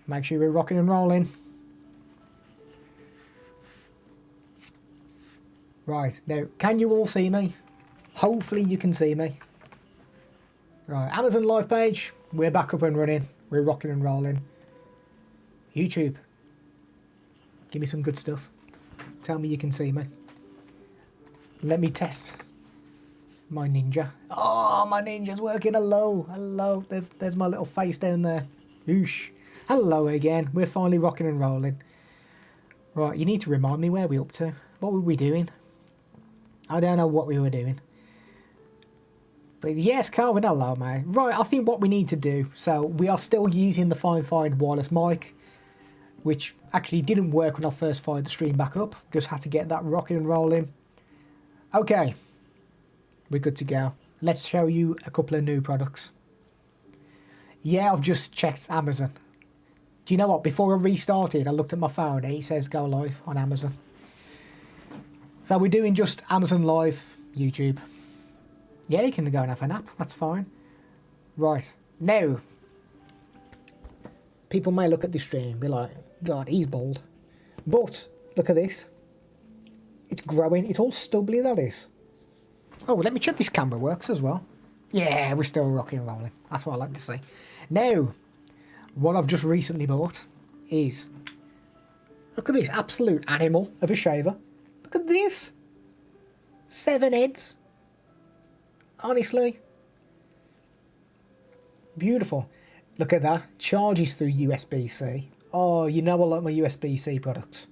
Make sure we're rocking and rolling. Right, now, can you all see me? Hopefully you can see me. Right, Amazon live page, we're back up and running. We're rocking and rolling. YouTube, give me some good stuff. Tell me you can see me. Let me test my Ninja. Oh, my Ninja's working. Hello, hello. There's my little face down there. Oosh. Hello again. We're finally rocking and rolling. Right, you need to remind me where we're up to. What were we doing? I don't know what we were doing. But yes, Calvin, hello, mate. Right, I think what we need to do, so we are still using the Fifine wireless mic, which actually didn't work when I first fired the stream back up. Just had to get that rocking and rolling. Okay, we're good to go. Let's show you a couple of new products. Yeah, I've just checked Amazon. Do you know what? Before I restarted, I looked at my phone and it says go live on Amazon. So we're doing just Amazon Live, YouTube. Yeah, you can go and have a nap. That's fine. Right. Now, people may look at this stream and be like, God, he's bald. But, look at this. It's growing. It's all stubbly, that is. Oh, let me check this camera works as well. Yeah, we're still rocking and rolling. That's what I like to see. Now, what I've just recently bought is... Look at this absolute animal of a shaver. Look at this. 7 heads. Honestly. Beautiful. Look at that. Charges through USB-C. Oh, you know I like my USB-C products.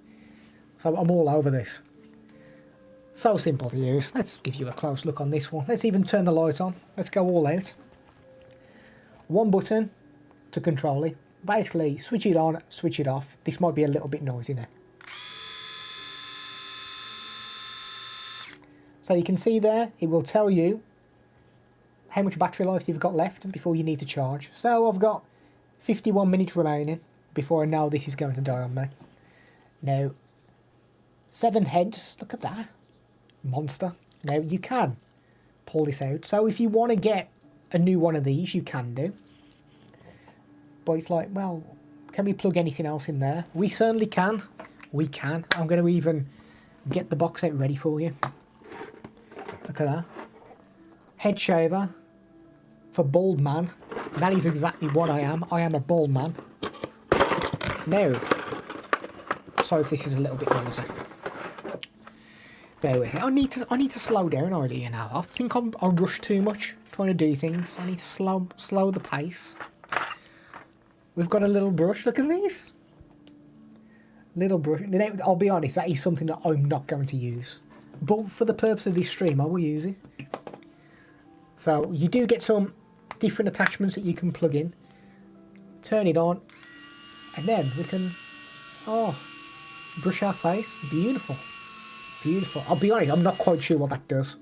So I'm all over this. So simple to use. Let's give you a close look on this one. Let's even turn the light on. Let's go all out. One button to control it. Basically, switch it on, switch it off. This might be a little bit noisy now. So you can see there, it will tell you how much battery life you've got left before you need to charge. So I've got 51 minutes remaining before I know this is going to die on me. Now, 7 heads, look at that. Monster. Now you can pull this out. So if you want to get a new one of these, you can do. But it's like, well, can we plug anything else in there? We certainly can. We can. I'm going to even get the box out ready for you. Look at that. Head shaver for bald man. That is exactly what I am. I am a bald man. Now, sorry if this is a little bit noisy. Bear with me. I need to slow down already, you know. I think I rush too much trying to do things. I need to slow the pace. We've got a little brush. Look at this. Little brush. Now, I'll be honest, that is something that I'm not going to use. But for the purpose of this stream, I will use it. So you do get some different attachments that you can plug in. Turn it on. And then we can, brush our face. Beautiful. Beautiful. I'll be honest, I'm not quite sure what that does.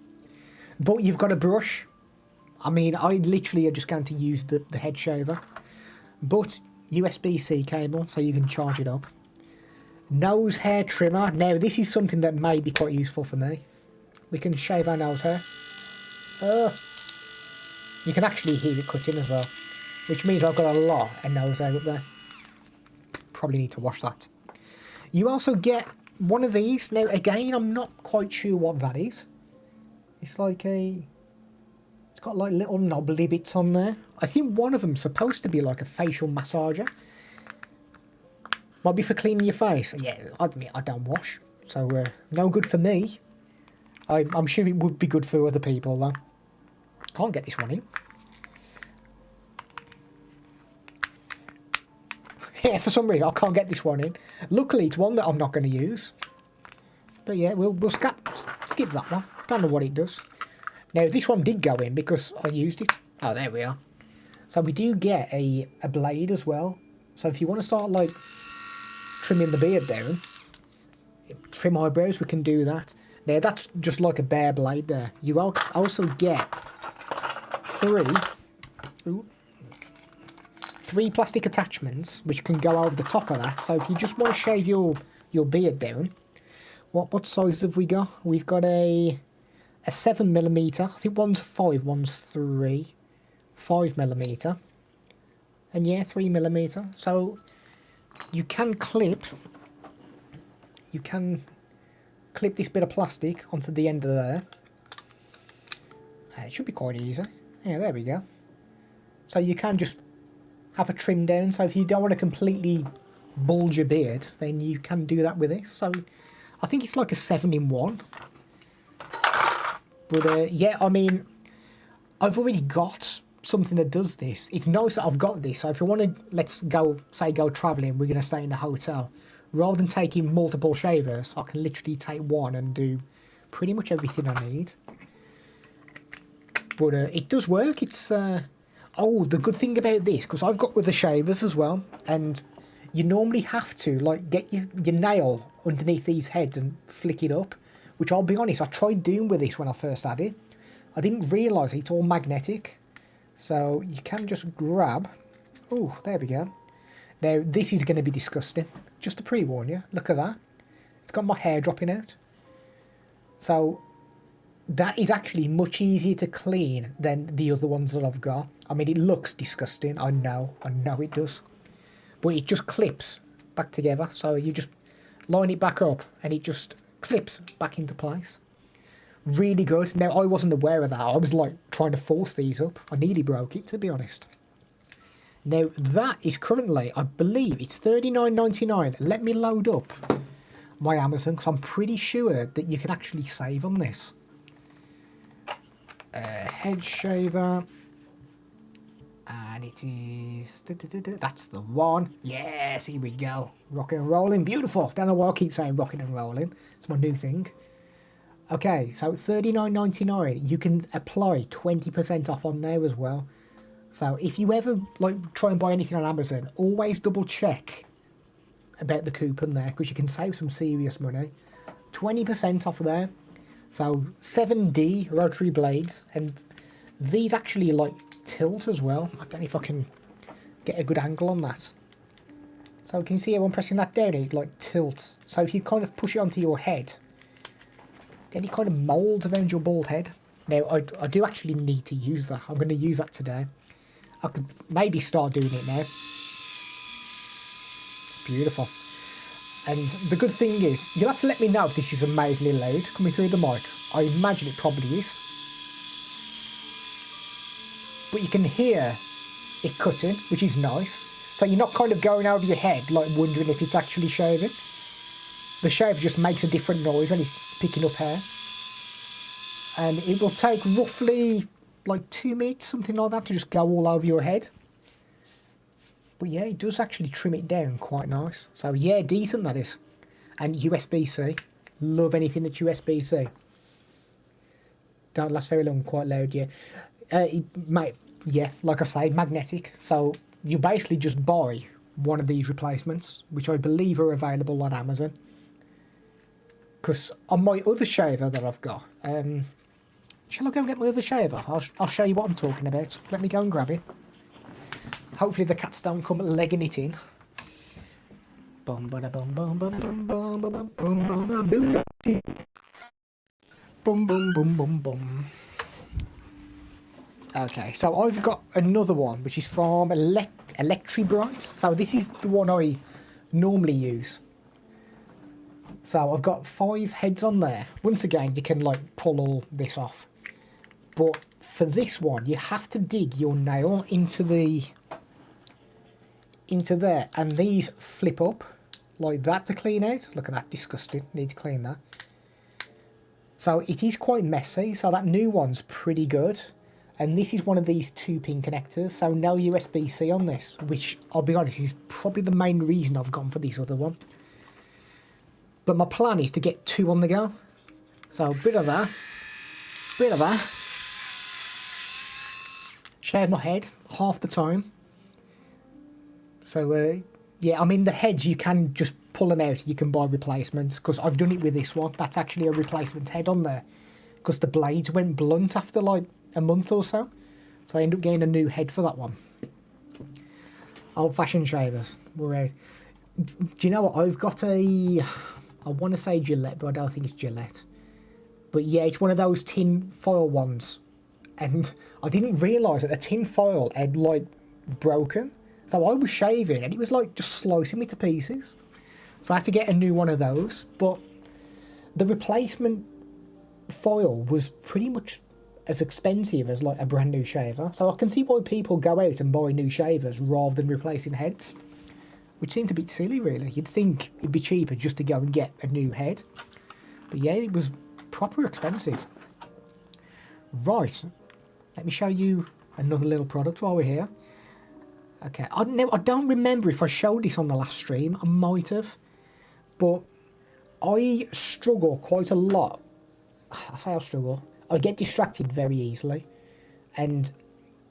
But you've got a brush. I mean, I literally are just going to use the head shaver. But USB-C cable, so you can charge it up. Nose hair trimmer. Now, this is something that may be quite useful for me. We can shave our nose hair. You can actually hear it cutting as well. Which means I've got a lot of nose hair up there. Probably need to wash that. You also get one of these. Now, again, I'm not quite sure what that is. It's like a... It's got like little knobbly bits on there. I think one of them's supposed to be like a facial massager. Might be for cleaning your face. Yeah, I admit I don't wash. So, no good for me. I'm sure it would be good for other people, though. Can't get this one in. Yeah, for some reason, I can't get this one in. Luckily, it's one that I'm not going to use. But yeah, we'll skip that one. Don't know what it does. Now, this one did go in because I used it. Oh, there we are. So we do get a blade as well. So if you want to start, like, trimming the beard down, trim eyebrows, we can do that. Now, that's just like a bare blade there. You also get three plastic attachments which can go over the top of that. So if you just want to shave your beard down, what size have we got? We've got a 7mm. I think one's 5, one's 3. 5mm. And yeah, 3mm. So you can clip this bit of plastic onto the end of there. It should be quite easy. Yeah, there we go. So you can just have a trim down. So if you don't want to completely bulge your beard, then you can do that with this. So I think it's like a 7-in-1. But yeah, I mean, I've already got something that does this. It's nice that I've got this. So if you want to, let's go, say go travelling, we're going to stay in a hotel. Rather than taking multiple shavers, I can literally take one and do pretty much everything I need. But it does work. It's oh, the good thing about this, because I've got other shavers as well, and you normally have to like get your nail underneath these heads and flick it up, which I'll be honest, I tried doing with this when I first had it. I didn't realise it's all magnetic, so you can just grab. Oh, there we go. Now this is going to be disgusting, just to pre-warn you. Look at that, it's got my hair dropping out. So that is actually much easier to clean than the other ones that I've got. I mean, it looks disgusting, I know it does. But it just clips back together, so you just line it back up and it just clips back into place. Really good. Now, I wasn't aware of that. I was like trying to force these up. I nearly broke it, to be honest. Now, that is currently, I believe, it's $39.99. Let me load up my Amazon, because I'm pretty sure that you can actually save on this. Head shaver, and it is, that's the one. Yes, here we go. Rocking and rolling, beautiful. Don't know why I keep saying rocking and rolling. It's my new thing. Okay, so $39.99. You can apply 20% off on there as well. So if you ever like try and buy anything on Amazon, always double check about the coupon there, because you can save some serious money. 20% off there. So 7D rotary blades, and these actually like tilt as well. I don't know if I can get a good angle on that. So can you see how I'm pressing that down, it like tilts. So if you kind of push it onto your head, then it kind of moulds around your bald head. Now I do actually need to use that. I'm going to use that today. I could maybe start doing it now. Beautiful. And the good thing is, you'll have to let me know if this is amazingly loud coming through the mic. I imagine it probably is. But you can hear it cutting, which is nice. So you're not kind of going over your head, like wondering if it's actually shaving. The shaver just makes a different noise when it's picking up hair. And it will take roughly like 2 minutes, something like that, to just go all over your head. But yeah, it does actually trim it down quite nice. So yeah, decent that is. And USB-C. Love anything that's USB-C. Don't last very long, quite loud, yeah. Mate, yeah, like I say, magnetic. So you basically just buy one of these replacements, which I believe are available on Amazon. Because on my other shaver that I've got, shall I go and get my other shaver? I'll show you what I'm talking about. Let me go and grab it. Hopefully the cats don't come legging it in. Bum bum bum bum bum bum bum bum bum bum bum bum bum bum. Okay, so I've got another one which is from Electribright. So this is the one I normally use. So I've got 5 heads on there. Once again, you can like pull all this off. But for this one, you have to dig your nail into there, and these flip up like that to clean out. Look at that, disgusting. Need to clean that. So it is quite messy. So that new one's pretty good, and this is one of these 2-pin connectors, so no USB-C on this, which I'll be honest is probably the main reason I've gone for this other one. But my plan is to get 2 on the go. So a bit of that, shave my head half the time. So, yeah, I mean, the heads, you can just pull them out. You can buy replacements, because I've done it with this one. That's actually a replacement head on there, because the blades went blunt after, like, a month or so. So I ended up getting a new head for that one. Old-fashioned shavers. We're out. Do you know what? I've got a... I want to say Gillette, but I don't think it's Gillette. But, yeah, it's one of those tin foil ones. And I didn't realise that the tin foil had, like, broken. So I was shaving and it was like just slicing me to pieces. So I had to get a new one of those. But the replacement foil was pretty much as expensive as like a brand new shaver. So I can see why people go out and buy new shavers rather than replacing heads, which seemed a bit silly really. You'd think it'd be cheaper just to go and get a new head. But yeah, it was proper expensive. Right, let me show you another little product while we're here. Okay, I don't remember if I showed this on the last stream. I might have. But I struggle quite a lot. I say I struggle. I get distracted very easily. And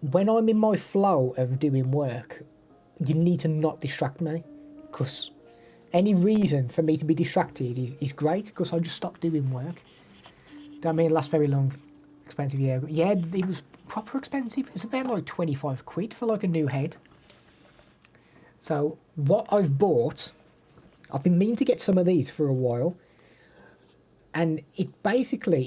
when I'm in my flow of doing work, you need to not distract me. Because any reason for me to be distracted is great, because I just stop doing work. Don't mean it lasts very long. Expensive, yeah. Yeah, it was proper expensive. It's about like 25 quid for like a new head. So what I've bought, I've been meaning to get some of these for a while, and it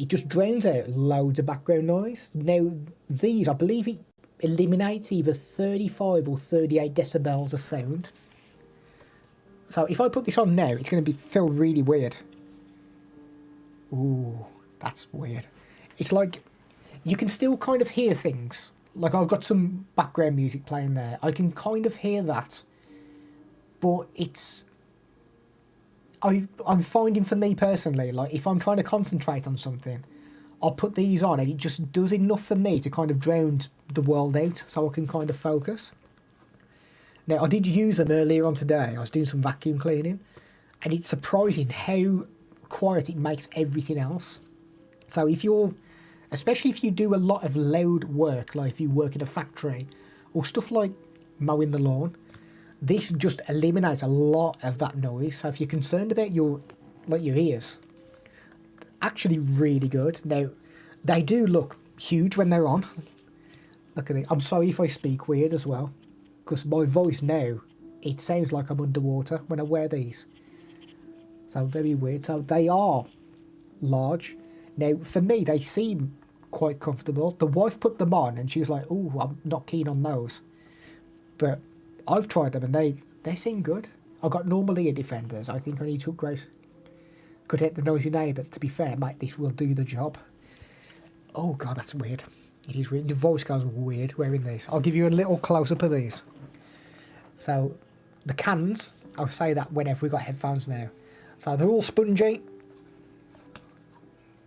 just drowns out loads of background noise. Now these, I believe it eliminates either 35 or 38 decibels of sound. So if I put this on now, it's going to feel really weird. Ooh, that's weird. It's like you can still kind of hear things. Like I've got some background music playing there. I can kind of hear that. But I'm finding for me personally, like if I'm trying to concentrate on something, I'll put these on and it just does enough for me to kind of drown the world out so I can kind of focus. Now I did use them earlier on today. I was doing some vacuum cleaning and it's surprising how quiet it makes everything else. So especially if you do a lot of loud work, like if you work in a factory or stuff like mowing the lawn, this just eliminates a lot of that noise. So if you're concerned about your ears, actually really good. Now, they do look huge when they're on. Look at it. I'm sorry if I speak weird as well, because my voice now, it sounds like I'm underwater when I wear these. So very weird. So they are large. Now, for me, they seem quite comfortable. The wife put them on and she was like, oh, I'm not keen on those. But I've tried them and they seem good. I've got normal ear defenders. I think I need to upgrade. Could hit the noisy neighbours. To be fair, mate, this will do the job. Oh god, that's weird. It is weird. The voice goes weird wearing these. I'll give you a little close-up of these. So, the cans, I'll say that whenever we've got headphones now. So they're all spongy.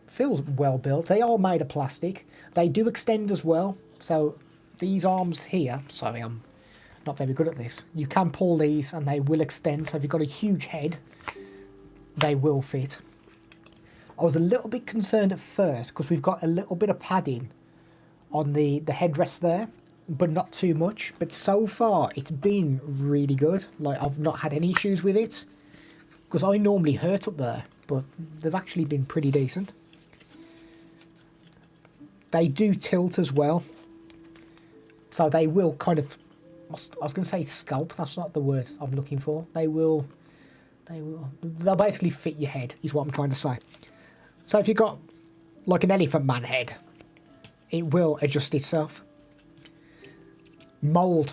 Feels well built. They are made of plastic. They do extend as well. So these arms here, sorry, I'm not very good at this. You can pull these and they will extend. So if you've got a huge head, they will fit. I was a little bit concerned at first because we've got a little bit of padding on the headrest there, but not too much. But so far it's been really good. Like I've not had any issues with it because I normally hurt up there, but they've actually been pretty decent. They do tilt as well. So they will kind of, I was going to say scalp, that's not the word I'm looking for. They'll basically fit your head, is what I'm trying to say. So if you've got like an elephant man head, it will adjust itself. Mould,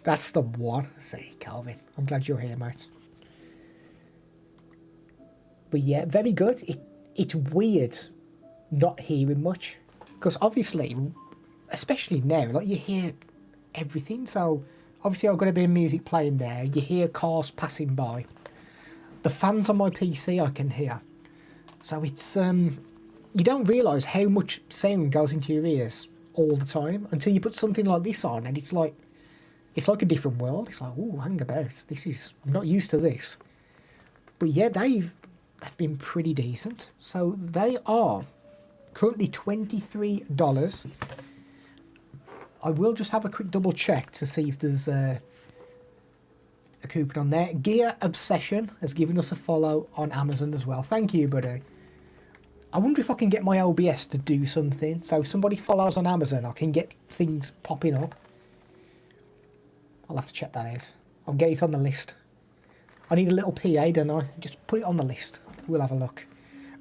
that's the one. See, Calvin, I'm glad you're here, mate. But yeah, very good. It's weird not hearing much. Because obviously, especially now, like you hear everything. So obviously I've got a bit of music playing there. You hear cars passing by. The fans on my PC I can hear. So it's, you don't realise how much sound goes into your ears all the time until you put something like this on and it's like a different world. It's like, oh, hang about. I'm not used to this. But yeah, they've been pretty decent. So they are currently $23. I will just have a quick double check to see if there's a coupon on there. Gear Obsession has given us a follow on Amazon as well. Thank you, buddy. I wonder if I can get my OBS to do something. So if somebody follows on Amazon, I can get things popping up. I'll have to check that out. I'll get it on the list. I need a little PA, don't I? Just put it on the list. We'll have a look.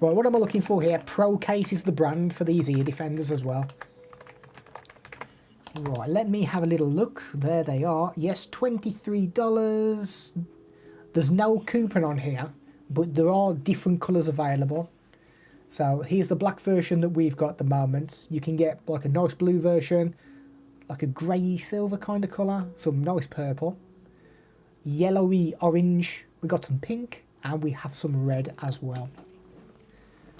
Right, what am I looking for here? Pro Case is the brand for these ear defenders as well. Right, let me have a little look. There they are. Yes, $23. There's no coupon on here, but there are different colours available. So here's the black version that we've got at the moment. You can get like a nice blue version, like a grey silver kind of colour, some nice purple, yellowy orange, we got some pink, and we have some red as well.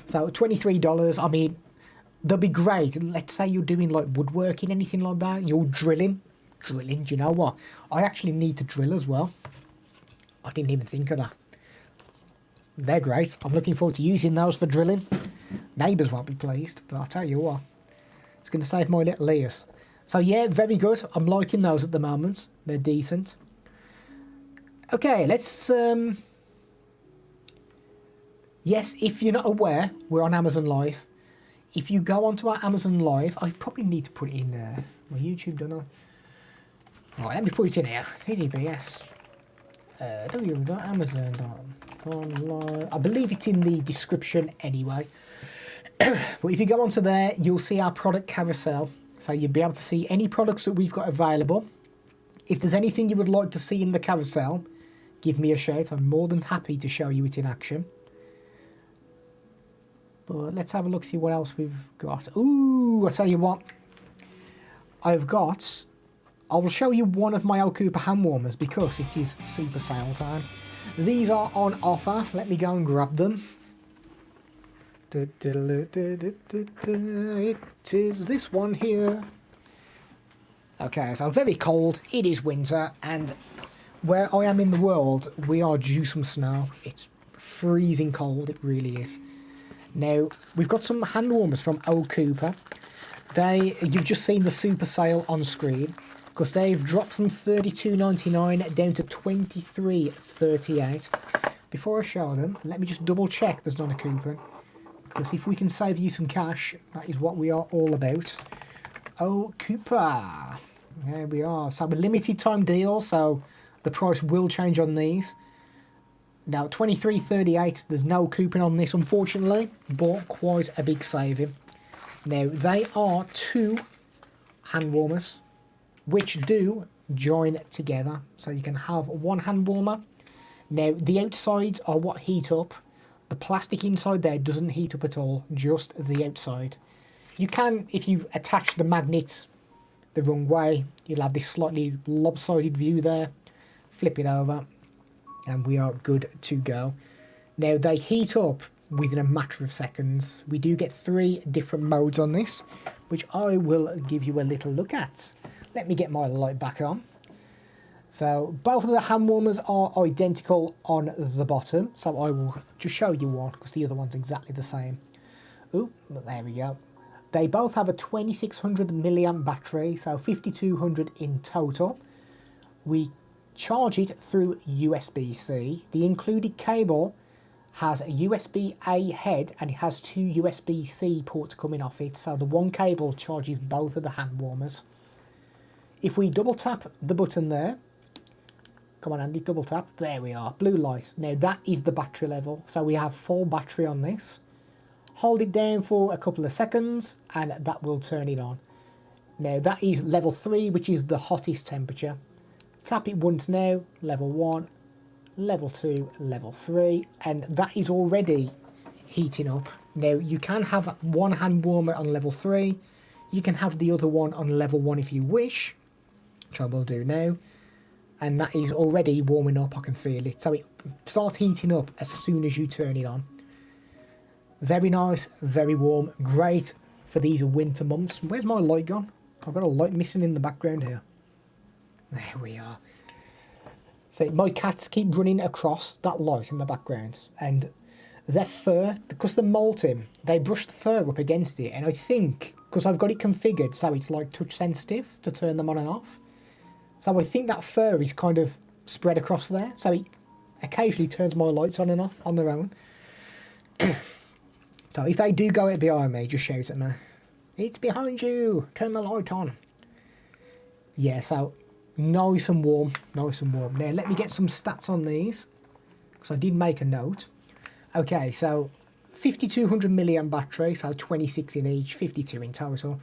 So $23, I mean, they'll be great. Let's say you're doing like woodworking, anything like that, you're drilling, do you know what? I actually need to drill as well. I didn't even think of that. They're great. I'm looking forward to using those for drilling. Neighbours won't be pleased, but I'll tell you what, it's going to save my little ears. So yeah, very good. I'm liking those at the moment. They're decent. Okay, let's... Yes, if you're not aware, we're on Amazon Live. If you go onto our Amazon Live, I probably need to put it in my YouTube, don't I? Right, let me put it in here. TDBS. www.amazon.com. I believe it's in the description anyway. But if you go onto there, you'll see our product carousel. So you'll be able to see any products that we've got available. If there's anything you would like to see in the carousel, give me a shout. I'm more than happy to show you it in action. But let's have a look, see what else we've got. Ooh, I'll tell you what. I will show you one of my El Cooper hand warmers because it is super sale time. These are on offer. Let me go and grab them. It is this one here. Okay, so very cold. It is winter, and where I am in the world, we are due some snow. It's freezing cold. It really is. Now, we've got some hand warmers from El Cooper. You've just seen the super sale on screen, because they've dropped from $32.99 down to $23.38. Before I show them, let me just double check there's not a coupon, because if we can save you some cash, that is what we are all about. El Cooper. There we are. So a limited time deal, so the price will change on these. Now, $23.38, there's no coupon on this, unfortunately, but quite a big saving. Now, they are 2 hand warmers, which do join together. So you can have one hand warmer. Now, the outsides are what heat up. The plastic inside there doesn't heat up at all, just the outside. You can, if you attach the magnets the wrong way, you'll have this slightly lopsided view there. Flip it over, and we are good to go. Now, they heat up within a matter of seconds. We do get 3 different modes on this, which I will give you a little look at. Let me get my light back on. So both of the hand warmers are identical on the bottom, so I will just show you one because the other one's exactly the same. Oh, there we go. They both have a 2600 milliamp battery, so 5200 in total. We charge it through USB-C. The included cable has a USB-A head and it has 2 USB-C ports coming off it, so the one cable charges both of the hand warmers. If we double tap the button there, come on Andy, double tap, there we are, blue light. Now that is the battery level, so we have full battery on this. Hold it down for a couple of seconds and that will turn it on. Now that is level 3, which is the hottest temperature. Tap it once now, level 1, level 2, level 3, and that is already heating up. Now you can have one hand warmer on level 3, you can have the other one on level 1 if you wish, which I will do now, and that is already warming up. I can feel it, so it starts heating up as soon as you turn it on. Very nice, very warm, great for these winter months. Where's my light gone? I've got a light missing in the background here. There we are. So my cats keep running across that light in the background, and their fur, because they're molting, they brush the fur up against it, and I think because I've got it configured so it's like touch sensitive to turn them on and off, so I think that fur is kind of spread across there, so it occasionally turns my lights on and off on their own. So if they do go out behind me, just shout at me. It's behind you, turn the light on. Yeah, so nice and warm, nice and warm. Now let me get some stats on these, because I did make a note. Okay, so 5200 milliamp battery, so 26 in each, 52 in total.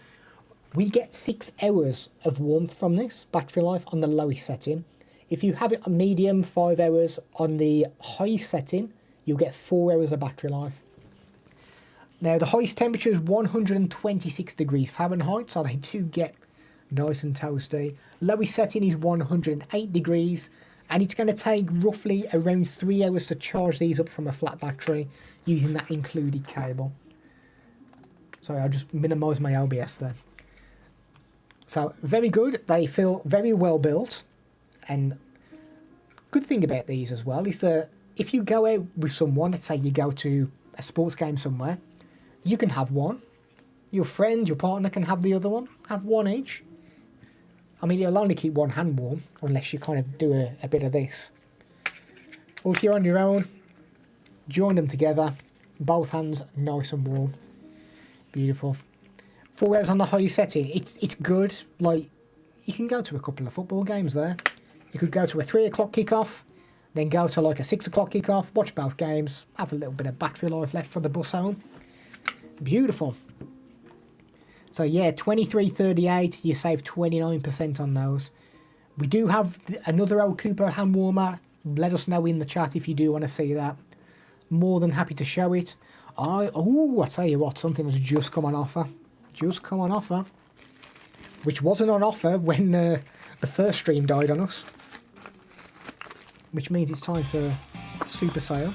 We get 6 hours of warmth from this battery life on the lowest setting. If you have it on medium, 5 hours. On the highest setting, you'll get 4 hours of battery life. Now, the highest temperature is 126 degrees Fahrenheit, so they do get nice and toasty. Lowest setting is 108 degrees, and it's going to take roughly around 3 hours to charge these up from a flat battery using that included cable. Sorry, I'll just minimise my OBS there. So, very good. They feel very well built. And good thing about these as well is that if you go out with someone, let's say you go to a sports game somewhere, you can have one. Your friend, your partner can have the other one. Have one each. I mean, you'll only keep one hand warm unless you kind of do a bit of this. Or if you're on your own, join them together. Both hands nice and warm. Beautiful. 4 hours on the high setting. It's good. Like, you can go to a couple of football games there. You could go to a 3 o'clock kickoff, then go to like a 6 o'clock kickoff, watch both games, have a little bit of battery life left for the bus home. Beautiful. So yeah, 2338, you save 29% on those. We do have another old Cooper hand warmer. Let us know in the chat if you do want to see that. More than happy to show it. I tell you what, something has just come on offer. Just come on offer. Which wasn't on offer when the first stream died on us. Which means it's time for super sale.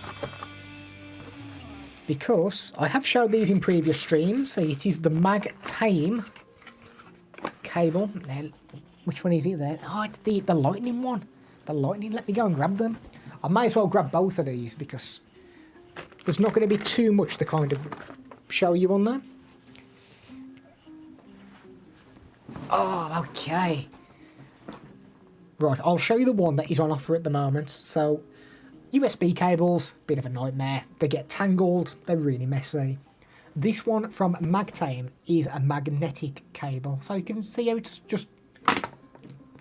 Because I have showed these in previous streams. So it is the Ampligame cable. Now, which one is it there? Oh, it's the lightning one. The lightning, let me go and grab them. I may as well grab both of these because there's not going to be too much to kind of show you on there. Oh, okay. Right, I'll show you the one that is on offer at the moment. So, USB cables, bit of a nightmare. They get tangled, they're really messy. This one from Ampligame is a magnetic cable. So you can see how it's just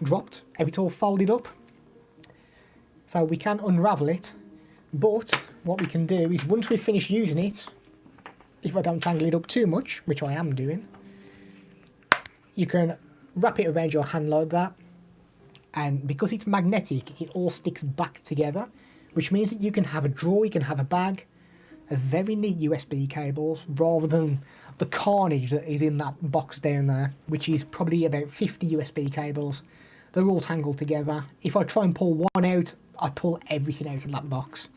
dropped, how it's all folded up. So we can unravel it, but what we can do is once we've finished using it, if I don't tangle it up too much, which I am doing, you can wrap it around your hand like that. And because it's magnetic, it all sticks back together, which means that you can have a drawer, you can have a bag of very neat USB cables, rather than the carnage that is in that box down there, which is probably about 50 USB cables. They're all tangled together. If I try and pull one out, I pull everything out of that box.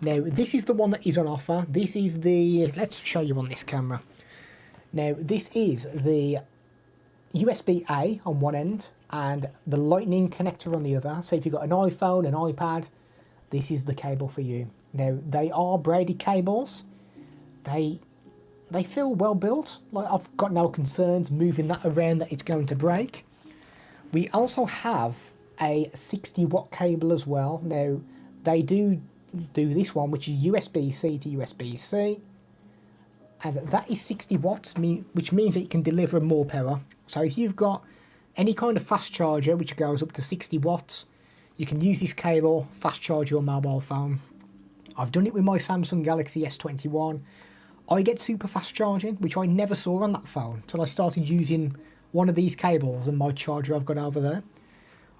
Now, this is the one that is on offer. This is the, let's show you on this camera. Now, this is the USB-A on one end and the lightning connector on the other. So if you've got an iPhone, an iPad, this is the cable for you. Now, they are braided cables. They feel well built. Like, I've got no concerns moving that around that it's going to break. We also have a 60-watt cable as well. Now, they do this one, which is USB-C to USB-C. And that is 60 watts, which means that it can deliver more power. So if you've got any kind of fast charger, which goes up to 60 watts, you can use this cable, fast charge your mobile phone. I've done it with my Samsung Galaxy S21. I get super fast charging, which I never saw on that phone until I started using one of these cables and my charger I've got over there.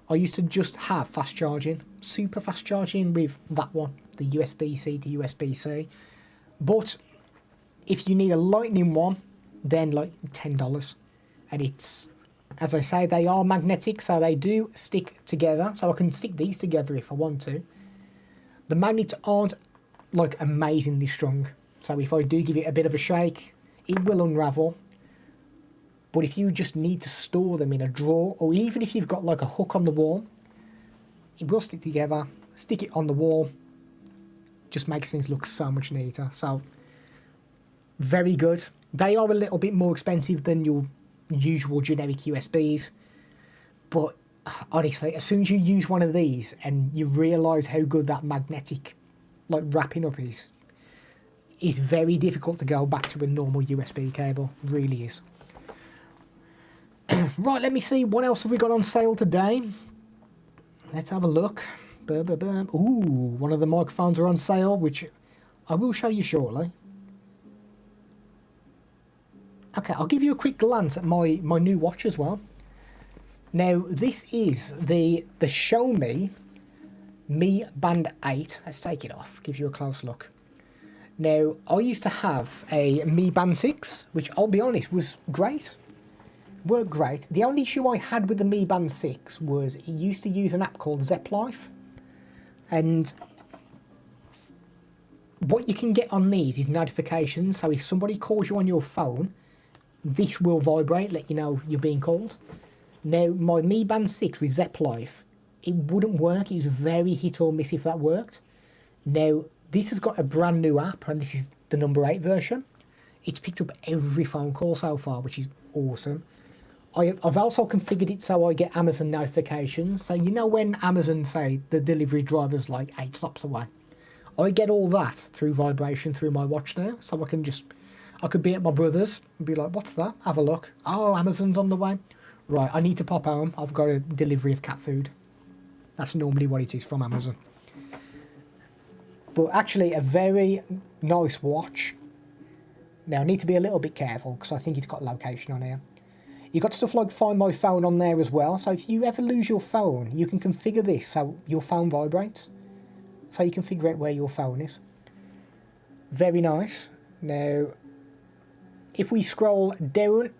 I used to just have fast charging, super fast charging with that one, the USB-C to USB-C. But if you need a lightning one, then like $10. And it's, as I say, they are magnetic, so they do stick together. So I can stick these together if I want to. The magnets aren't like amazingly strong. So if I do give it a bit of a shake, it will unravel. But if you just need to store them in a drawer, or even if you've got like a hook on the wall, it will stick together. Stick it on the wall. Just makes things look so much neater. So, very good. They are a little bit more expensive than your usual generic USBs. But honestly, as soon as you use one of these and you realise how good that magnetic like wrapping up is, it's very difficult to go back to a normal USB cable. It really is. Right, let me see. What else have we got on sale today? Let's have a look. Ooh, one of the microphones are on sale, which I will show you shortly. Okay, I'll give you a quick glance at my new watch as well. Now, this is the Xiaomi Mi Band 8. Let's take it off, give you a close look. Now, I used to have a Mi Band 6, which I'll be honest, was great. Worked great. The only issue I had with the Mi Band 6 was it used to use an app called ZepLife. And what you can get on these is notifications. So if somebody calls you on your phone, this will vibrate, let you know you're being called. Now, my Mi Band 6 with ZepLife, it wouldn't work. It was very hit or miss if that worked. Now, this has got a brand new app, and this is the number 8 version. It's picked up every phone call so far, which is awesome. I've also configured it so I get Amazon notifications. So you know when Amazon say the delivery driver's like 8 stops away? I get all that through vibration through my watch now. So I could be at my brother's and be like, what's that? Have a look. Oh, Amazon's on the way. Right, I need to pop home. I've got a delivery of cat food. That's normally what it is from Amazon. But actually a very nice watch. Now I need to be a little bit careful because I think it's got location on here. You've got stuff like Find My Phone on there as well. So if you ever lose your phone, you can configure this so your phone vibrates. So you can figure out where your phone is. Very nice. Now, if we scroll down,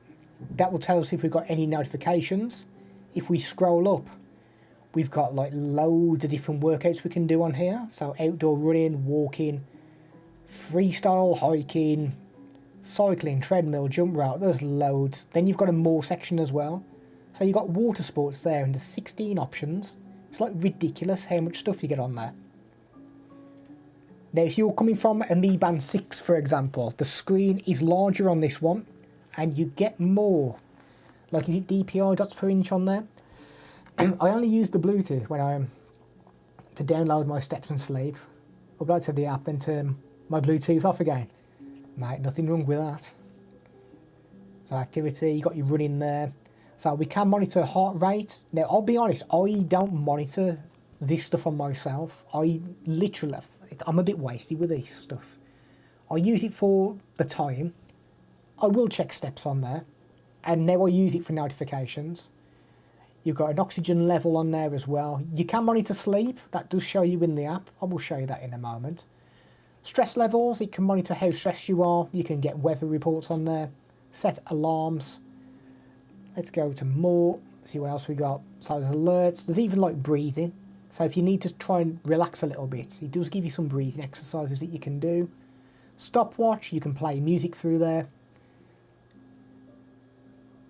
that will tell us if we've got any notifications. If we scroll up, we've got like loads of different workouts we can do on here. So outdoor running, walking, freestyle, hiking, cycling, treadmill, jump route, there's loads. Then you've got a more section as well. So you've got water sports there and there's 16 options. It's like ridiculous how much stuff you get on there. Now if you're coming from a Mi Band 6 for example, the screen is larger on this one and you get more. Like is it DPI dots per inch on there? I only use the Bluetooth when I'm to download my steps and sleep. Upload to the app, then turn my Bluetooth off again. Mate, nothing wrong with that. So activity, you got your running there. So we can monitor heart rate. Now, I'll be honest, I don't monitor this stuff on myself. I'm a bit wasted with this stuff. I use it for the time. I will check steps on there. And now I use it for notifications. You've got an oxygen level on there as well. You can monitor sleep. That does show you in the app. I will show you that in a moment. Stress levels, it can monitor how stressed you are. You can get weather reports on there. Set alarms. Let's go to more, see what else we got. So there's alerts, there's even like breathing. So if you need to try and relax a little bit, it does give you some breathing exercises that you can do. Stopwatch, you can play music through there.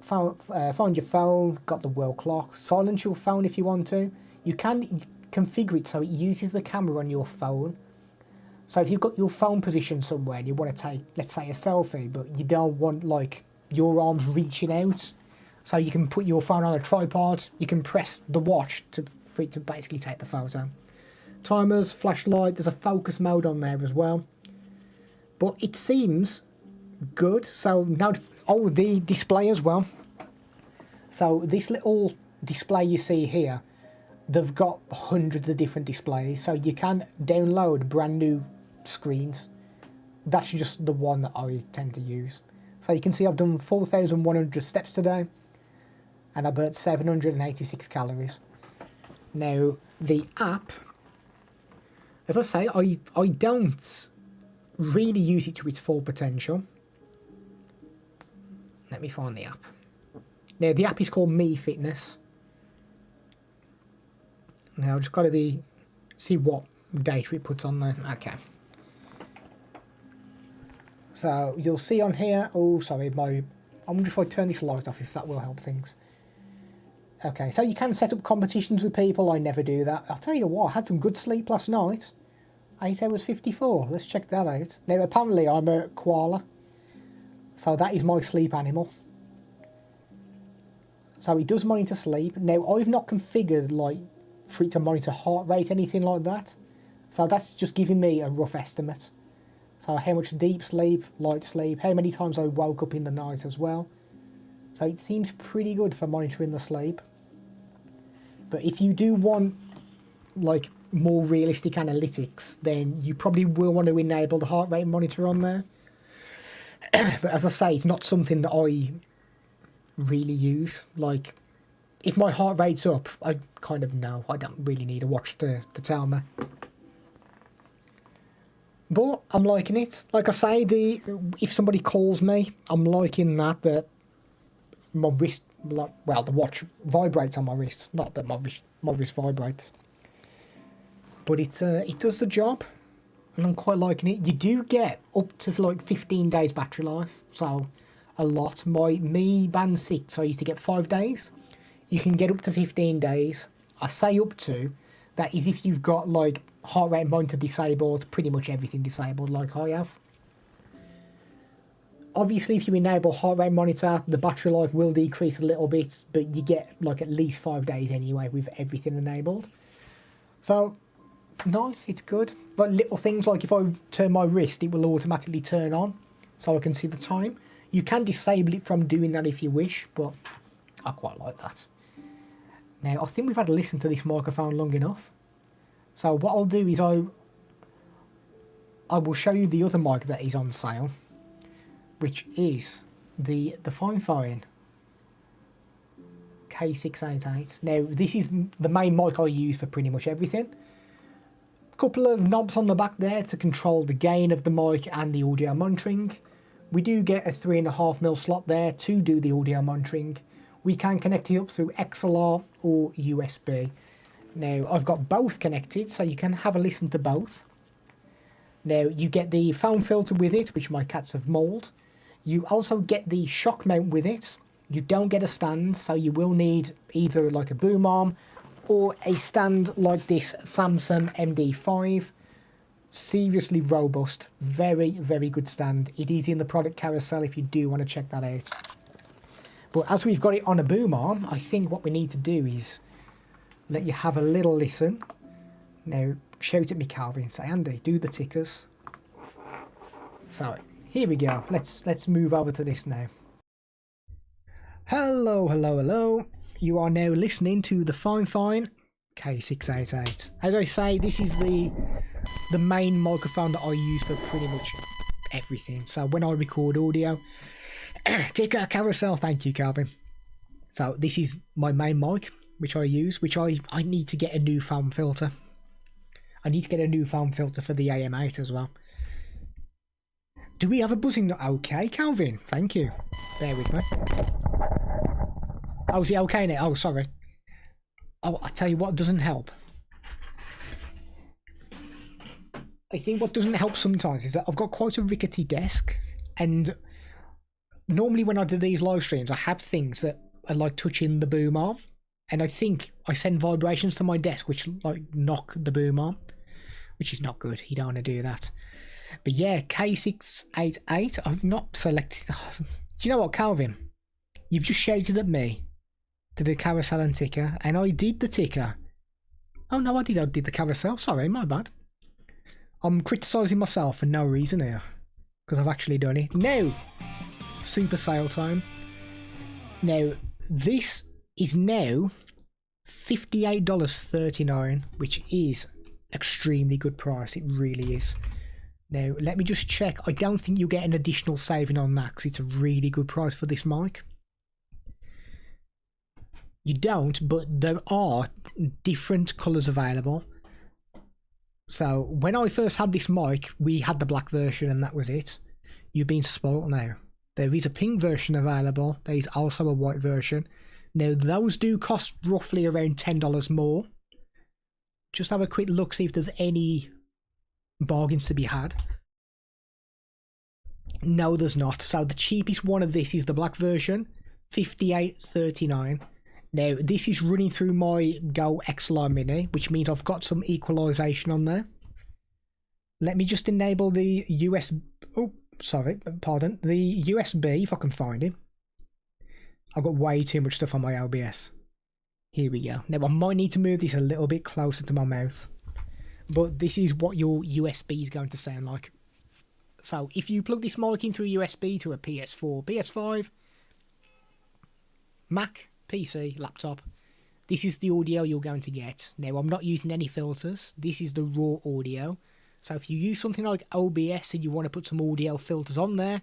Find your phone, got the world clock. Silence your phone if you want to. You can configure it so it uses the camera on your phone. So if you've got your phone positioned somewhere and you want to take, let's say, a selfie, but you don't want like your arms reaching out, so you can put your phone on a tripod, you can press the watch for it to basically take the photo. Timers, flashlight, there's a focus mode on there as well. But it seems good. So now, the display as well. So this little display you see here, they've got hundreds of different displays, so you can download brand new screens. That's just the one that I tend to use. So you can see I've done 4,100 steps today and I burnt 786 calories. Now the app, as I say, I don't really use it to its full potential. Let me find the app. Now the app is called Mi Fitness. Now I've just got to see what data it puts on there. Okay. So you'll see on here, oh sorry, I wonder if I turn this light off, if that will help things. Okay, so you can set up competitions with people. I never do that. I'll tell you what, I had some good sleep last night. 8 hours 54, let's check that out. Now apparently I'm a koala, so that is my sleep animal. So it does monitor sleep. Now I've not configured like for it to monitor heart rate, anything like that. So that's just giving me a rough estimate. So how much deep sleep, light sleep, how many times I woke up in the night as well. So it seems pretty good for monitoring the sleep. But if you do want like more realistic analytics, then you probably will want to enable the heart rate monitor on there. But as I say, it's not something that I really use. Like, if my heart rate's up, I kind of know. I don't really need a watch to tell me. But I'm liking it. Like I say, if somebody calls me, I'm liking that my wrist, well, the watch vibrates on my wrist. Not that my wrist vibrates. But it does the job, and I'm quite liking it. You do get up to like 15 days battery life, so a lot. My Mi Band 6, I used to get 5 days. You can get up to 15 days. I say up to, that is if you've got like heart rate monitor disabled, pretty much everything disabled like I have. Obviously, if you enable heart rate monitor, the battery life will decrease a little bit, but you get like at least 5 days anyway with everything enabled. So, no, it's good. Like little things like if I turn my wrist, it will automatically turn on so I can see the time. You can disable it from doing that if you wish, but I quite like that. Now, I think we've had to listen to this microphone long enough. So what I'll do is I will show you the other mic that is on sale, which is the Fifine K688. Now, this is the main mic I use for pretty much everything. A couple of knobs on the back there to control the gain of the mic and the audio monitoring. We do get a 3.5mm slot there to do the audio monitoring. We can connect it up through XLR or USB. Now, I've got both connected, so you can have a listen to both. Now, you get the foam filter with it, which my cats have mauled. You also get the shock mount with it. You don't get a stand, so you will need either like a boom arm or a stand like this Samsung MD5. Seriously robust, very, very good stand. It is in the product carousel if you do want to check that out. But as we've got it on a boom arm, I think what we need to do is let you have a little listen. Now, shout at me, Calvin. Say, Andy, do the tickers. So, here we go. Let's move over to this now. Hello, hello, hello. You are now listening to the Fifine K688. As I say, this is the main microphone that I use for pretty much everything. So when I record audio, ticker carousel, thank you, Calvin. So this is my main mic, which I use, which I need to get a new foam filter. I need to get a new foam filter for the AM8 as well. Do we have a buzzing? Okay, Calvin, thank you. Bear with me. Oh, is it okay now? Oh, sorry. Oh, I tell you what doesn't help. I think what doesn't help sometimes is that I've got quite a rickety desk, and normally when I do these live streams, I have things that are like touching the boom arm, and I think I send vibrations to my desk which like knock the boom arm, which is not good. You don't want to do that. But yeah, K688, I've not selected. Do you know what, Calvin? You've just shouted at me to the carousel and ticker, and I did the ticker. Oh no, I did the carousel. Sorry, my bad. I'm criticising myself for no reason here, because I've actually done it. Now, super sale time. Now, this is now $58.39, which is extremely good price. It really is. Now, let me just check. I don't think you'll get an additional saving on that, because it's a really good price for this mic. You don't, but there are different colours available. So when I first had this mic, we had the black version and that was it. You've been spoilt now. There is a pink version available. There is also a white version. Now those do cost roughly around $10 more. Just have a quick look, see if there's any bargains to be had. No, there's not. So the cheapest one of this is the black version, $58.39. Now, this is running through my Go XLR Mini, which means I've got some equalization on there. Let me just enable the USB... Oh, sorry, pardon. The USB, if I can find it. I've got way too much stuff on my OBS. Here we go. Now, I might need to move this a little bit closer to my mouth. But this is what your USB is going to sound like. So, if you plug this mic in through USB to a PS4, PS5, Mac, PC, laptop, this is the audio you're going to get. Now, I'm not using any filters. This is the raw audio. So if you use something like OBS and you want to put some audio filters on there,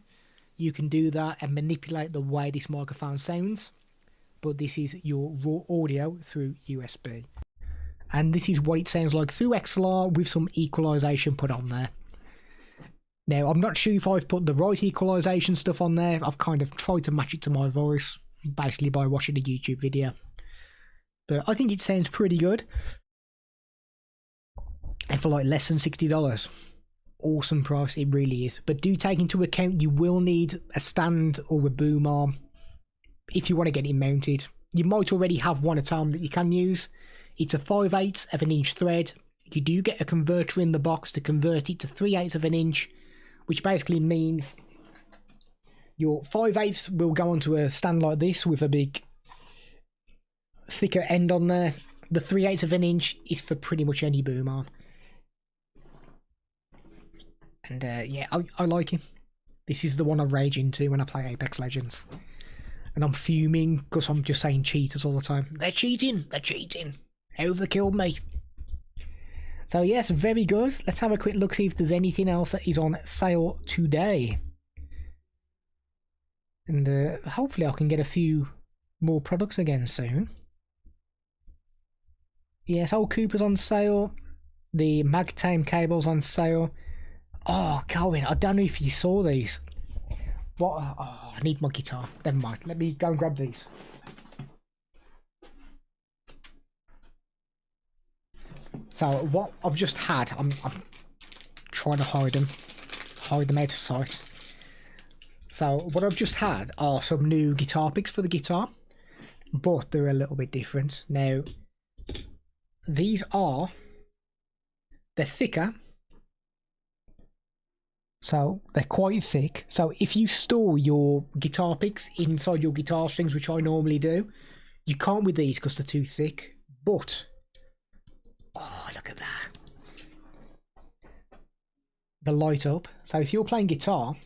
you can do that and manipulate the way this microphone sounds. But this is your raw audio through USB. And this is what it sounds like through XLR with some equalization put on there. Now, I'm not sure if I've put the right equalization stuff on there. I've kind of tried to match it to my voice, basically by watching a YouTube video. But I think it sounds pretty good. And for like less than $60, awesome price, it really is. But do take into account you will need a stand or a boom arm if you want to get it mounted. You might already have one at home that you can use. It's a 5/8 of an inch thread. You do get a converter in the box to convert it to 3/8 of an inch, which basically means your 5/8 will go onto a stand like this with a big thicker end on there. The 3/8 of an inch is for pretty much any boom arm. And yeah, I like it. This is the one I rage into when I play Apex Legends. And I'm fuming because I'm just saying cheaters all the time. They're cheating! They're cheating! How have they killed me? So yes, very good. Let's have a quick look, see if there's anything else that is on sale today. And hopefully I can get a few more products again soon. Yes, old Cooper's on sale. The MagTime cable's on sale. Oh, Colin, I don't know if you saw these. What? Oh, I need my guitar. Never mind. Let me go and grab these. So what I've just had, I'm trying to hide them out of sight. So what I've just had are some new guitar picks for the guitar, but they're a little bit different. Now, they're thicker. So they're quite thick. So if you store your guitar picks inside your guitar strings, which I normally do, you can't with these because they're too thick. But oh, look at that. They light up. So if you're playing guitar,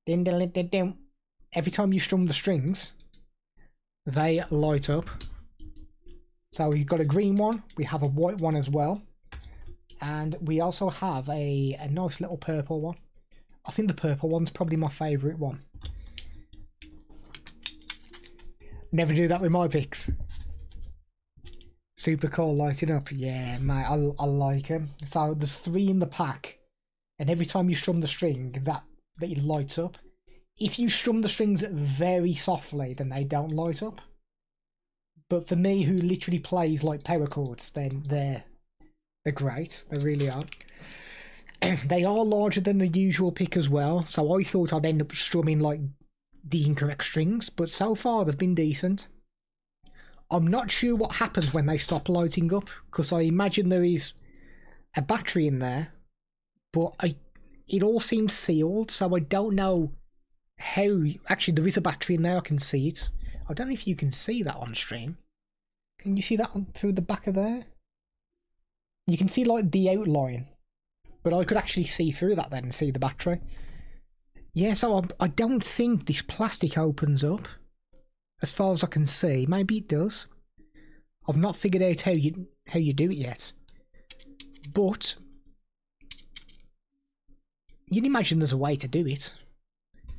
every time you strum the strings, they light up. So we've got a green one, we have a white one as well. And we also have a nice little purple one. I think the purple one's probably my favourite one. Never do that with my picks. Super cool, lighting up. Yeah, mate, I like them. So there's 3 in the pack. And every time you strum the string, that it lights up. If you strum the strings very softly, then they don't light up. But for me, who literally plays like power chords, then they're great. They really are. They are larger than the usual pick as well, so I thought I'd end up strumming like the incorrect strings, but so far they've been decent. I'm not sure what happens when they stop lighting up, because I imagine there is a battery in there, but it all seems sealed, so I don't know how. Actually, there is a battery in there, I can see it. I don't know if you can see that on stream. Can you see that through the back of there? You can see like the outline, but I could actually see through that then and see the battery. Yeah, so I don't think this plastic opens up, as far as I can see. Maybe it does. I've not figured out how you do it yet. But you'd imagine there's a way to do it.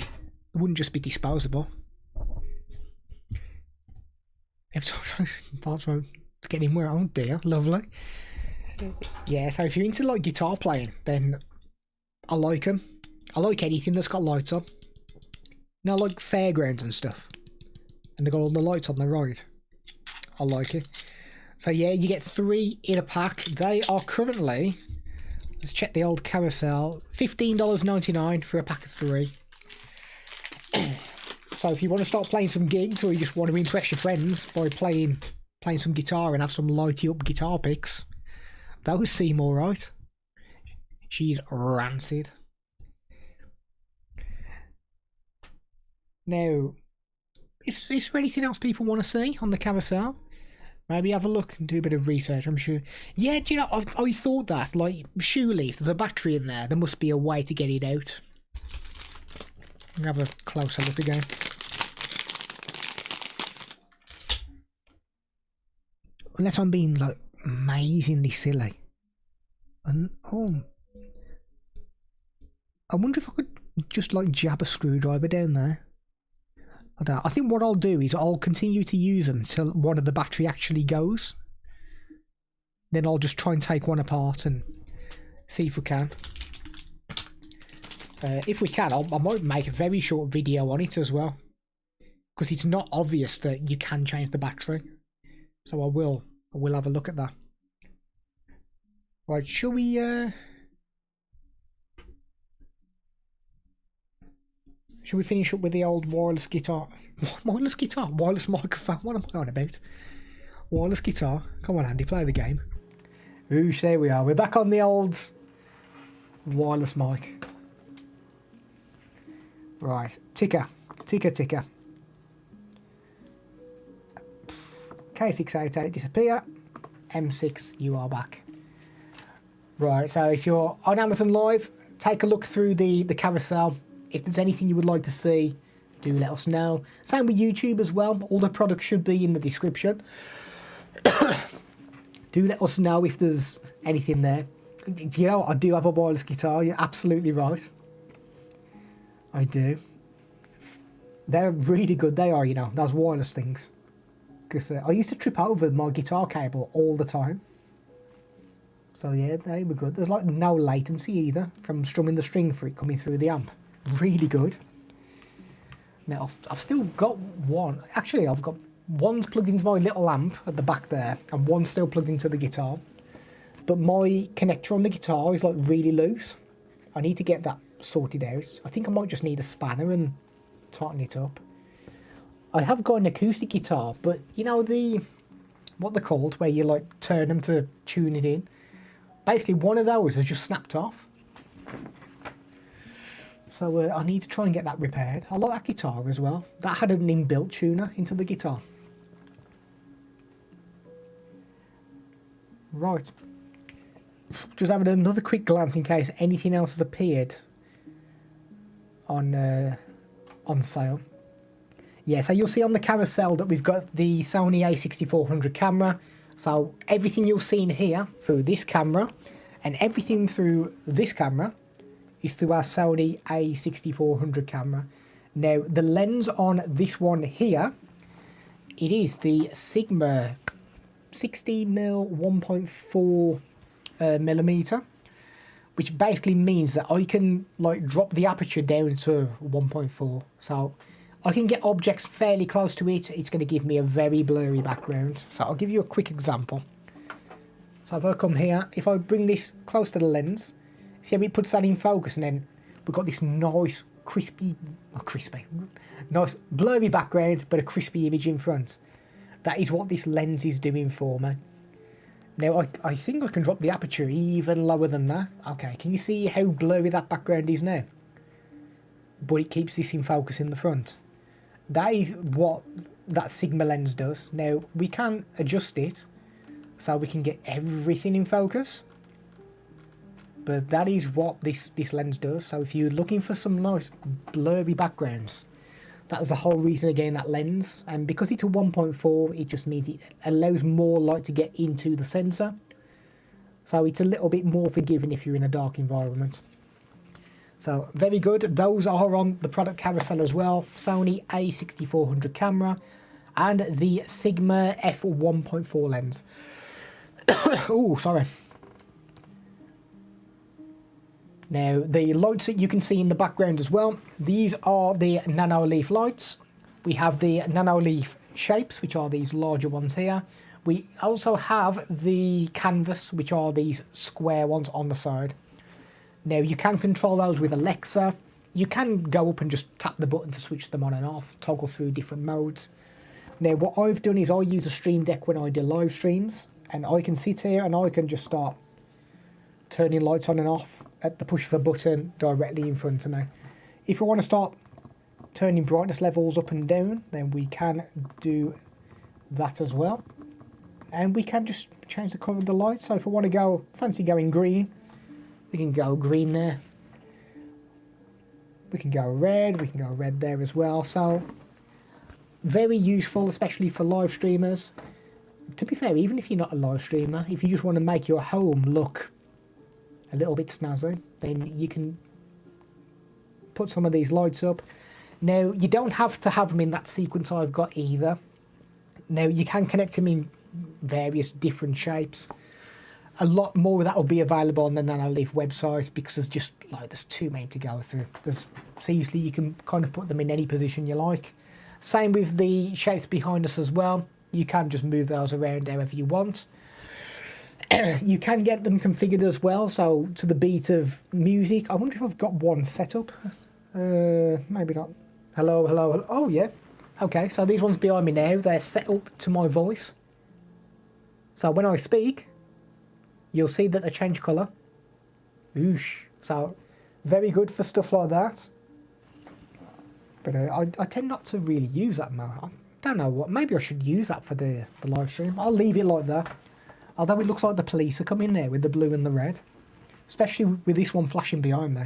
It wouldn't just be disposable. It's getting where, oh dear, lovely. Yeah, so if you're into like guitar playing, then I like them. I like anything that's got lights on. Now, like fairgrounds and stuff, and they got all the lights on the ride. I like it. So yeah, you get 3 in a pack. They are currently, let's check the old carousel, $15.99 for a pack of 3. So if you want to start playing some gigs, or you just want to impress your friends by playing some guitar and have some lighty up guitar picks, those seem alright. She's rancid. Now, is there anything else people want to see on the carousel? Maybe have a look and do a bit of research, I'm sure. Yeah, do you know, I thought that, like, surely if there's a battery in there, there must be a way to get it out. I'll have a closer look again. Unless I'm being, like, amazingly silly. And, oh, I wonder if I could just like jab a screwdriver down there. I don't know. I think what I'll do is I'll continue to use them until one of the battery actually goes. Then I'll just try and take one apart and see if we can. If we can, I might make a very short video on it as well, because it's not obvious that you can change the battery. So I will have a look at that. Right, shall we finish up with the old wireless guitar? Wireless guitar? Wireless microphone? What am I on about? Wireless guitar? Come on, Andy, play the game. Oosh, there we are. We're back on the old wireless mic. Right, ticker. K688 disappear. M6, you are back. Right, so if you're on Amazon Live, take a look through the carousel. If there's anything you would like to see, do let us know. Same with YouTube as well. All the products should be in the description. Do let us know if there's anything there. You know, I do have a wireless guitar. You're absolutely right. I do. They're really good. They are, you know, those wireless things. Because I used to trip over my guitar cable all the time. So yeah, they were good. There's like no latency either from strumming the string for it coming through the amp. Really good. Now I've still got one. Actually, I've got one's plugged into my little amp at the back there, and one's still plugged into the guitar. But my connector on the guitar is like really loose. I need to get that sorted out. I think I might just need a spanner and tighten it up. I have got an acoustic guitar, but you know what they're called, where you like turn them to tune it in. Basically, one of those has just snapped off. So I need to try and get that repaired. I like that guitar as well. That had an inbuilt tuner into the guitar. Right. Just having another quick glance in case anything else has appeared on sale. Yeah, so you'll see on the carousel that we've got the Sony a6400 camera. So everything you'll see in here through this camera and everything through this camera is through our Sony a6400 camera. Now, the lens on this one here, it is the Sigma 60mm 1.4 millimeter, which basically means that I can like drop the aperture down to 1.4. So I can get objects fairly close to it. It's going to give me a very blurry background. So I'll give you a quick example. So if I come here, if I bring this close to the lens, see how it puts that in focus, and then we've got this nice nice blurry background, but a crispy image in front. That is what this lens is doing for me. Now I think I can drop the aperture even lower than that. Okay, can you see how blurry that background is now? But it keeps this in focus in the front. That is what that Sigma lens does. Now we can adjust it so we can get everything in focus. But that is what this lens does. So if you're looking for some nice blurry backgrounds, that is the whole reason again, that lens. And because it's a 1.4, it just means it allows more light to get into the sensor. So it's a little bit more forgiving if you're in a dark environment. So very good. Those are on the product carousel as well. Sony a6400 camera and the Sigma f1.4 lens. Oh, sorry. Now, the lights that you can see in the background as well, these are the nano leaf lights. We have the nano leaf shapes, which are these larger ones here. We also have the canvas, which are these square ones on the side. Now, you can control those with Alexa. You can go up and just tap the button to switch them on and off, toggle through different modes. Now, what I've done is I use a Stream Deck when I do live streams, and I can sit here and I can just start turning lights on and off at the push of a button directly in front of me. If I want to start turning brightness levels up and down, then we can do that as well. And we can just change the colour of the light. So if I want to go, fancy going green, we can go green there. We can go red there as well. So very useful, especially for live streamers. To be fair, even if you're not a live streamer, if you just want to make your home look a little bit snazzy, then you can put some of these lights up. Now, you don't have to have them in that sequence I've got either. Now, you can connect them in various different shapes. A lot more of that will be available on the Nanoleaf website because there's too many to go through. So usually you can kind of put them in any position you like. Same with the shapes behind us as well. You can just move those around however you want. You can get them configured as well, so to the beat of music. I wonder if I've got one set up. Maybe not. Hello, hello, hello. Oh, yeah. Okay, so these ones behind me now, they're set up to my voice. So when I speak, you'll see that they change colour. Oosh. So, very good for stuff like that. But I tend not to really use that now. I don't know what. Maybe I should use that for the live stream. I'll leave it like that. Although it looks like the police are coming there with the blue and the red. Especially with this one flashing behind me.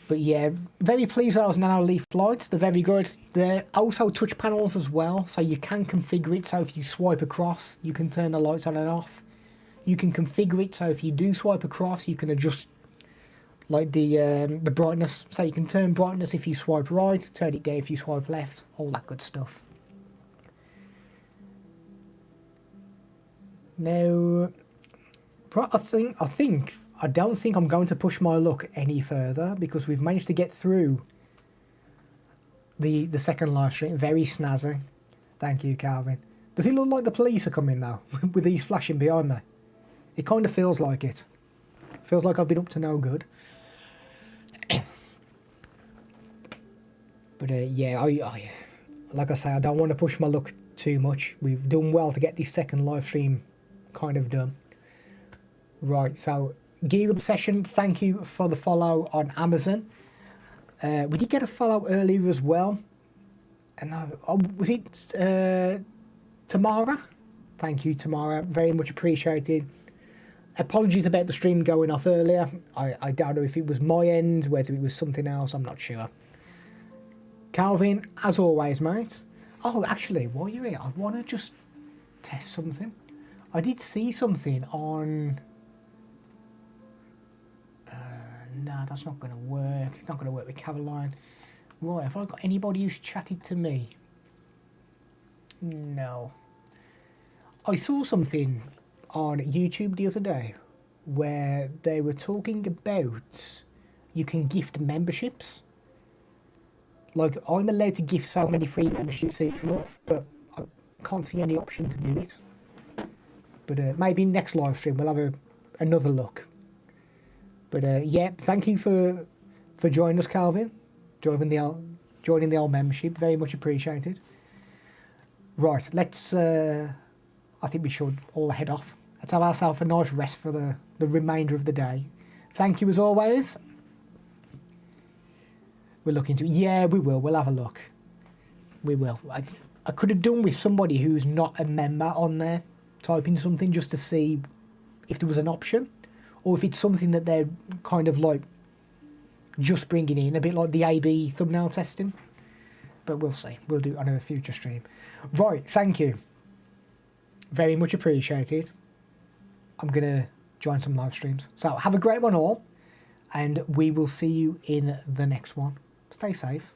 But yeah, very pleased with those Nanoleaf lights. They're very good. They're also touch panels as well, so you can configure it so if you swipe across, you can turn the lights on and off. You can configure it so if you do swipe across, you can adjust like the brightness. So you can turn brightness if you swipe right, turn it down if you swipe left, all that good stuff. Now, I don't think I'm going to push my luck any further because we've managed to get through the second live stream. Very snazzy. Thank you, Calvin. Does it look like the police are coming now with these flashing behind me? It kind of feels like it. Feels like I've been up to no good. But yeah, like I say, I don't want to push my luck too much. We've done well to get this second live stream kind of done. Right, so Gear Obsession, thank you for the follow on Amazon. We did get a follow earlier as well. And was it Tamara? Thank you, Tamara. Very much appreciated. Apologies about the stream going off earlier. I don't know if it was my end, whether it was something else, I'm not sure. Calvin, as always, mate. Oh, actually, while you're here, I want to just test something. I did see something on... no, that's not going to work. It's not going to work with Caroline. Right, have I got anybody who's chatted to me? No. I saw something on YouTube the other day where they were talking about you can gift memberships. Like, I'm allowed to gift so many free memberships each month, but I can't see any option to do it. But maybe next live stream we'll have another look. But yeah, thank you for joining us, Calvin. Joining the old membership, very much appreciated. Right, let's. I think we should all head off. Let's have ourselves a nice rest for the remainder of the day. Thank you as always. We're looking to. Yeah, we will. We'll have a look. We will. I could have done with somebody who's not a member on there, typing something just to see if there was an option. Or if it's something that they're kind of like just bringing in, a bit like the AB thumbnail testing. But we'll see. We'll do it on a future stream. Right, thank you. Very much appreciated. I'm going to join some live streams. So have a great one all. And we will see you in the next one. Stay safe.